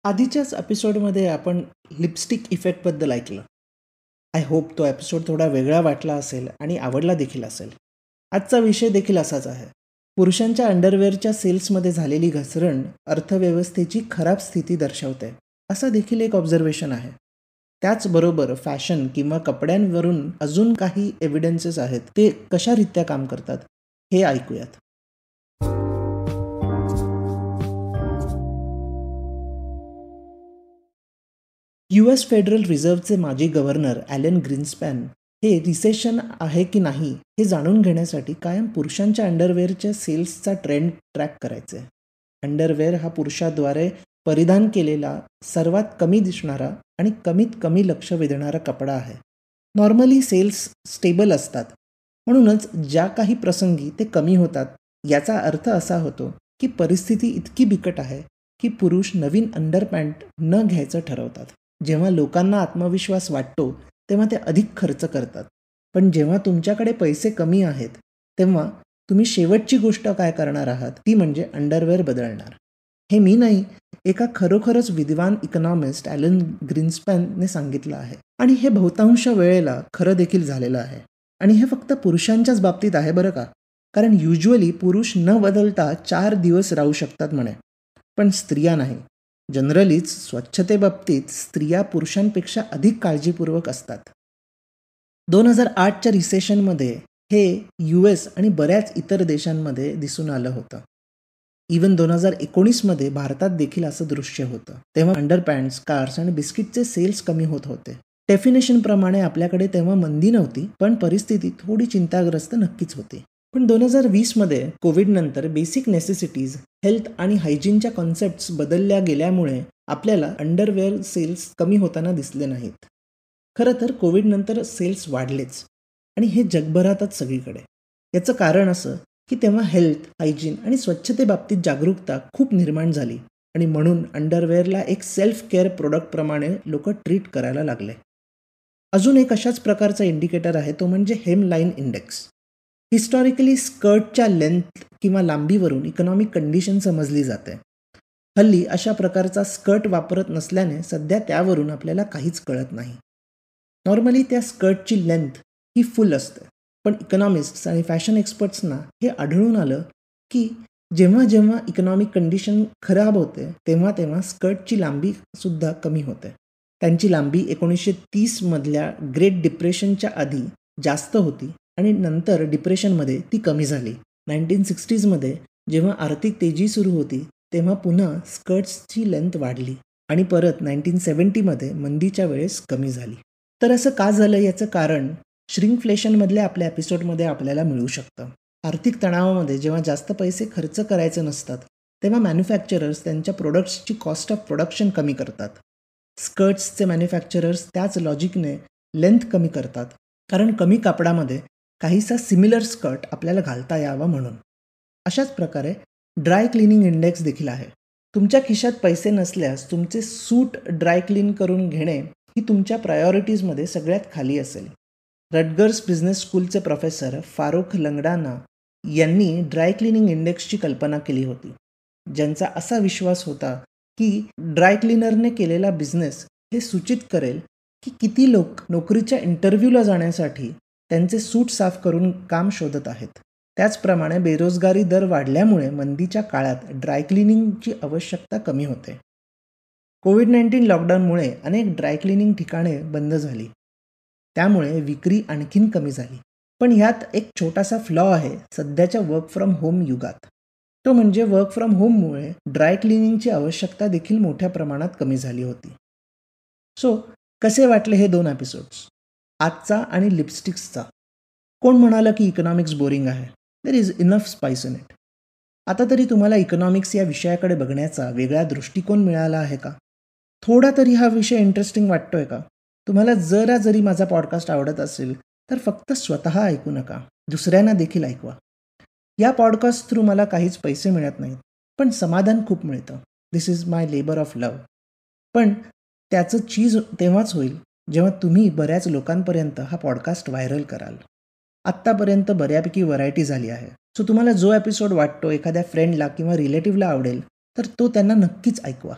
आधीच्याच एपिसोडमध्ये आपण लिपस्टिक इफेक्टबद्दल ऐकलं. आय होप तो एपिसोड थोडा वेगळा वाटला असेल आणि आवडला देखील असेल. आजचा विषय देखील असाच आहे. पुरुषांच्या अंडरवेअरच्या सेल्समध्ये झालेली घसरण अर्थव्यवस्थेची खराब स्थिती दर्शवते, असं देखील एक ऑब्झर्वेशन आहे. त्याचबरोबर फॅशन किंवा कपड्यांवरून अजून काही एव्हिडन्सेस आहेत, ते कशारित्या काम करतात हे ऐकूयात. US फेडरल रिझर्व्हचे माजी गव्हर्नर ॲलन ग्रीन्सपॅन हे रिसेशन आहे की नाही हे जाणून घेण्यासाठी कायम पुरुषांच्या अंडरवेअरच्या सेल्सचा ट्रेंड ट्रॅक करायचे. अंडरवेअर हा पुरुषाद्वारे परिधान केलेला सर्वात कमी दिसणारा आणि कमीत कमी लक्ष वेधणारा कपडा आहे. नॉर्मली सेल्स स्टेबल असतात, म्हणूनच ज्या काही प्रसंगी ते कमी होतात याचा अर्थ असा होतो की परिस्थिती इतकी बिकट आहे की पुरुष नवीन अंडरपॅन्ट न घ्यायचं ठरवतात. जेव्हा लोकांना आत्मविश्वास वाटतो तेव्हा ते अधिक खर्च करतात. पण जेव्हा तुमच्याकडे पैसे कमी आहेत तेव्हा तुम्ही शेवटची गोष्ट काय करणार आहात ती म्हणजे अंडरवेअर बदलणार. हे मी नाही, एका खरोखरच विद्वान इकॉनॉमिस्ट ॲलन ग्रीन्सपॅनने सांगितलं आहे. आणि हे बहुतांश वेळेला खरं देखील झालेलं आहे. आणि हे फक्त पुरुषांच्याच बाबतीत आहे बरं का. कारण युज्युअली पुरुष न बदलता 4 दिवस राहू शकतात म्हणे, पण स्त्रिया नाही. जनरलीच स्वच्छतेबाबतीत स्त्रिया पुरुषांपेक्षा अधिक काळजीपूर्वक असतात. 2008च्या रिसेशनमध्ये हे US आणि बऱ्याच इतर देशांमध्ये दिसून आलं होतं. इवन 2019मध्ये भारतात देखील असं दृश्य होतं. तेव्हा अंडरपॅन्ट्स, कार्स आणि बिस्किटचे सेल्स कमी होत होते. डेफिनेशनप्रमाणे आपल्याकडे तेव्हा मंदी नव्हती, पण परिस्थिती थोडी चिंताग्रस्त नक्कीच होती. पण 2020मध्ये कोविडनंतर बेसिक नेसेसिटीज, हेल्थ आणि हायजीनच्या कॉन्सेप्ट्स बदलल्या गेल्यामुळे आपल्याला अंडरवेअर सेल्स कमी होताना दिसले नाहीत. खरं तर कोविडनंतर सेल्स वाढलेच आणि हे जगभरातच सगळीकडे. याचं कारण असं की तेव्हा हेल्थ, हायजीन आणि स्वच्छतेबाबतीत जागरूकता खूप निर्माण झाली आणि म्हणून अंडरवेअरला एक सेल्फ केअर प्रोडक्टप्रमाणे लोक ट्रीट करायला लागले. अजून एक अशाच प्रकारचा इंडिकेटर आहे, तो म्हणजे हेमलाईन इंडेक्स. हिस्टॉरिकली स्कर्टच्या लेंथ किंवा लांबीवरून इकॉनॉमिक कंडिशन समजली जाते. हल्ली अशा प्रकारचा स्कर्ट वापरत नसल्याने सध्या त्यावरून आपल्याला काहीच कळत नाही. नॉर्मली त्या स्कर्टची लेंथ ही फुल असते, पण इकॉनॉमिस्ट्स आणि फॅशन एक्सपर्ट्सना हे आढळून आलं की जेव्हा जेव्हा इकॉनॉमिक कंडिशन खराब होते तेव्हा तेव्हा स्कर्टची लांबी सुद्धा कमी होते. त्यांची लांबी 1930मधल्या ग्रेट डिप्रेशनच्या आधी जास्त होती आणि नंतर डिप्रेशनमध्ये ती कमी झाली. 1960sमध्ये जेव्हा आर्थिक तेजी सुरू होती तेव्हा पुन्हा स्कर्ट्सची लेंथ वाढली आणि परत 1970मध्ये मंदीच्या वेळेस कमी झाली. तर असं का झालं याचं कारण श्रिंकफ्लेशनमधल्या आपल्या एपिसोडमध्ये आपल्याला मिळू शकतं. आर्थिक तणावामध्ये जेव्हा जास्त पैसे खर्च करायचे नसतात तेव्हा मॅन्युफॅक्चरर्स त्यांच्या प्रोडक्ट्सची कॉस्ट ऑफ प्रोडक्शन कमी करतात. स्कर्ट्सचे मॅन्युफॅक्चरर्स त्याच लॉजिकने लेंथ कमी करतात, कारण कमी कापडामध्ये काहीसा सिमिलर स्कर्ट आपल्याला घालता यावा म्हणून. अशाच प्रकारे ड्राय क्लिनिंग इंडेक्स देखील आहे. तुमच्या खिशात पैसे नसल्यास तुमचे सूट ड्राय क्लीन करून घेणे ही तुमच्या प्रायोरिटीजमध्ये सगळ्यात खाली असेल. रटगर्स बिझनेस स्कूलचे प्रोफेसर फारुख लंगडाना यांनी ड्राय क्लिनिंग इंडेक्सची कल्पना केली होती, ज्यांचा असा विश्वास होता की ड्राय क्लिनरने केलेला बिझनेस हे सूचित करेल की किती लोक नोकरीच्या इंटरव्ह्यूला जाण्यासाठी त्यांचे सूट साफ करून काम शोधत आहेत. त्याचप्रमाणे बेरोजगारी दर वाढल्यामुळे मंदीच्या काळात ड्राय क्लिनिंगची आवश्यकता कमी होते. कोविड-19 लॉकडाऊनमुळे अनेक ड्राय क्लिनिंग ठिकाणे बंद झाली, त्यामुळे विक्री आणखीन कमी झाली. पण ह्यात एक छोटासा फ्लॉ आहे सध्याच्या वर्क फ्रॉम होम युगात. तो म्हणजे वर्क फ्रॉम होममुळे ड्राय क्लिनिंगची आवश्यकता देखील मोठ्या प्रमाणात कमी झाली होती. सो कसे वाटले हे 2 एपिसोड्स, आजचा आणि लिपस्टिक्सचा? कोण म्हणालं की इकॉनॉमिक्स बोरिंग आहे? There is enough spice in it. आता तरी तुम्हाला इकॉनॉमिक्स या विषयाकडे बघण्याचा वेगळा दृष्टिकोन मिळाला आहे का? थोडा तरी हा विषय इंटरेस्टिंग वाटतोय का? तुम्हाला जरी माझा पॉडकास्ट आवडत असेल तर फक्त स्वतः ऐकू नका, दुसऱ्यांना देखील ऐकवा. या पॉडकास्ट थ्रू मला काहीच पैसे मिळत नाहीत, पण समाधान खूप मिळतं. This is my labour of love. पण त्याचं चीज तेव्हाच होईल जेव्हा तुम्ही बऱ्याच लोकांपर्यंत हा पॉडकास्ट व्हायरल कराल. आत्तापर्यंत बऱ्यापैकी व्हरायटी झाली आहे. सो तुम्हाला जो एपिसोड वाटतो एखाद्या फ्रेंडला किंवा रिलेटिव्हला आवडेल तर तो त्यांना नक्कीच ऐकवा.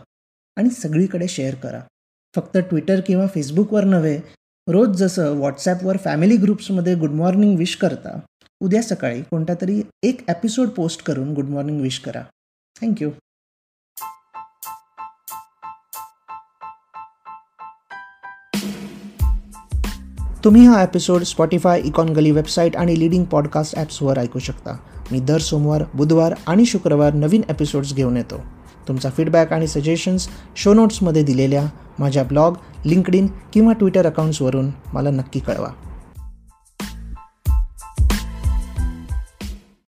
आणि सगळीकडे शेअर करा. फक्त ट्विटर किंवा फेसबुकवर नव्हे, रोज जसं व्हॉट्सॲपवर फॅमिली ग्रुप्समध्ये गुड मॉर्निंग विश करता, उद्या सकाळी कोणता तरी एक एपिसोड पोस्ट करून गुड मॉर्निंग विश करा. थँक्यू. तुम्ही हा एपिसोड स्पॉटिफाय, इकॉन गली वेबसाईट आणि लीडिंग पॉडकास्ट ॲप्सवर ऐकू शकता. मी दर सोमवार, बुधवार आणि शुक्रवार नवीन एपिसोड्स घेऊन येतो. तुमचा फीडबॅक आणि सजेशन्स शो नोट्समध्ये दिलेल्या माझ्या ब्लॉग, लिंक्डइन किंवा ट्विटर अकाउंट्सवरून मला नक्की कळवा.